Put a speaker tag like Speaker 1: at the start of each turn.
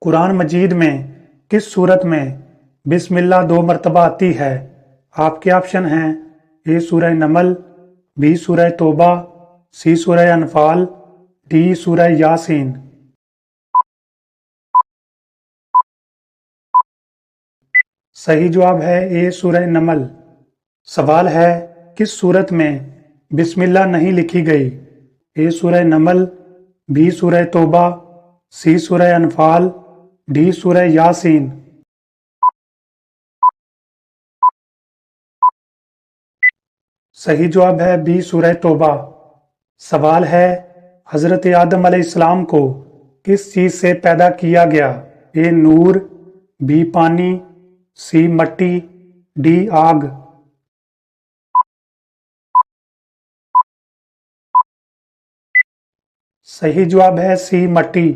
Speaker 1: قرآن مجید میں کس صورت میں بسم اللہ 2 مرتبہ آتی ہے؟ آپ کے آپشن ہیں اے سورہ نمل، بی سورہ توبہ، سی سورہ انفال، ڈی سورہ یاسین۔ صحیح جواب ہے اے سورہ نمل۔ سوال ہے کس صورت میں بسم اللہ نہیں لکھی گئی؟ اے سورہ نمل، بی سورہ توبہ، سی سورہ انفال، ڈی سورہ یاسین۔ صحیح جواب ہے بی سورہ توبہ۔ سوال ہے حضرت آدم علیہ السلام کو کس چیز سے پیدا کیا گیا؟ اے نور، بی پانی، سی مٹی، ڈی آگ۔ صحیح جواب ہے سی مٹی۔